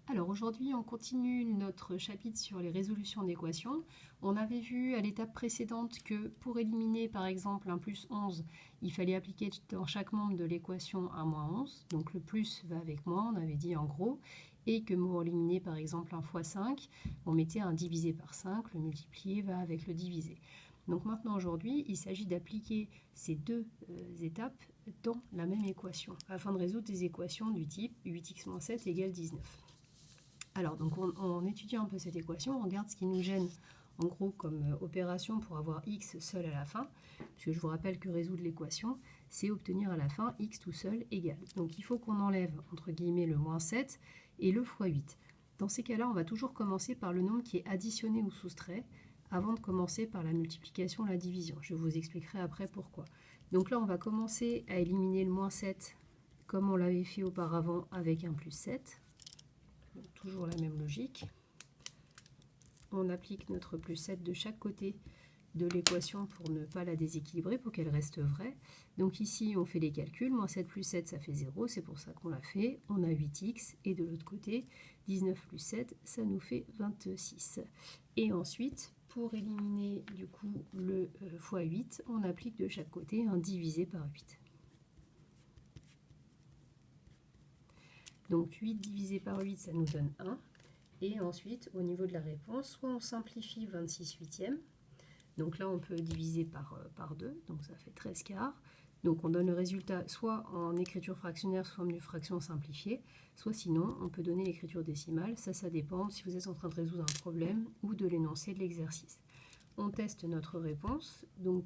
Alors aujourd'hui, on continue notre chapitre sur les résolutions d'équations. On avait vu à l'étape précédente que pour éliminer par exemple un plus 11, il fallait appliquer dans chaque membre de l'équation un moins 11. Donc le plus va avec moins, on avait dit en gros. Et que pour éliminer par exemple un fois 5, on mettait un divisé par 5, le multiplié va avec le divisé. Donc maintenant aujourd'hui, il s'agit d'appliquer ces deux étapes dans la même équation afin de résoudre des équations du type 8x-7 égale 19. Alors, donc on étudie un peu cette équation, on regarde ce qui nous gêne en gros comme opération pour avoir x seul à la fin, puisque je vous rappelle que résoudre l'équation, c'est obtenir à la fin x tout seul égal. Donc il faut qu'on enlève entre guillemets le moins 7 et le fois 8. Dans ces cas-là, on va toujours commencer par le nombre qui est additionné ou soustrait, avant de commencer par la multiplication ou la division. Je vous expliquerai après pourquoi. Donc là, on va commencer à éliminer le moins 7 comme on l'avait fait auparavant avec un plus 7. Toujours la même logique. On applique notre plus 7 de chaque côté de l'équation pour ne pas la déséquilibrer, pour qu'elle reste vraie. Donc ici, on fait les calculs. Moins 7 plus 7, ça fait 0. C'est pour ça qu'on l'a fait. On a 8x. Et de l'autre côté, 19 plus 7, ça nous fait 26. Et ensuite, pour éliminer du coup le fois 8, on applique de chaque côté un divisé par 8. Donc 8 divisé par 8, ça nous donne 1. Et ensuite, au niveau de la réponse, soit on simplifie 26 huitièmes. Donc là, on peut diviser par 2, donc ça fait 13 quarts. Donc on donne le résultat soit en écriture fractionnaire, soit en fraction simplifiée, soit sinon, on peut donner l'écriture décimale. Ça dépend si vous êtes en train de résoudre un problème ou de l'énoncé de l'exercice. On teste notre réponse. Donc,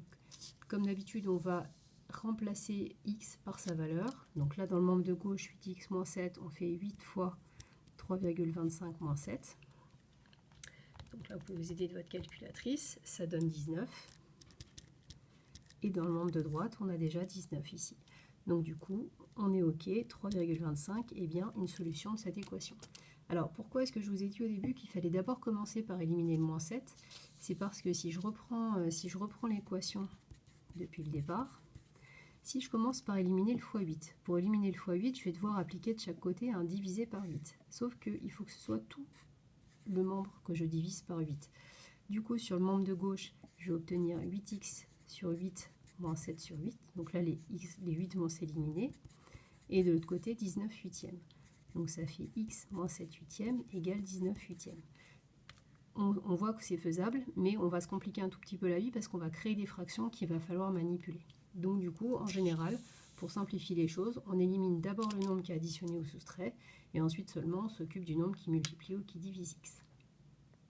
comme d'habitude, on va remplacer x par sa valeur. Donc là, dans le membre de gauche, 8x moins 7, on fait 8 fois 3,25 moins 7. Donc là, vous pouvez vous aider de votre calculatrice, ça donne 19. Et dans le membre de droite, on a déjà 19 ici. Donc du coup, on est OK, 3,25 est bien une solution de cette équation. Alors pourquoi est-ce que je vous ai dit au début qu'il fallait d'abord commencer par éliminer le moins 7? C'est parce que si je reprends l'équation depuis le départ, si je commence par éliminer le fois 8, pour éliminer le fois 8, je vais devoir appliquer de chaque côté un divisé par 8. Sauf qu'il faut que ce soit tout le membre que je divise par 8. Du coup, sur le membre de gauche, je vais obtenir 8x sur 8 moins 7 sur 8. Donc là, les 8 vont s'éliminer. Et de l'autre côté, 19 huitièmes. Donc ça fait x moins 7 huitièmes égale 19 huitièmes. On voit que c'est faisable, mais on va se compliquer un tout petit peu la vie parce qu'on va créer des fractions qu'il va falloir manipuler. Donc du coup, en général, pour simplifier les choses, on élimine d'abord le nombre qui est additionné ou soustrait, et ensuite seulement on s'occupe du nombre qui multiplie ou qui divise x.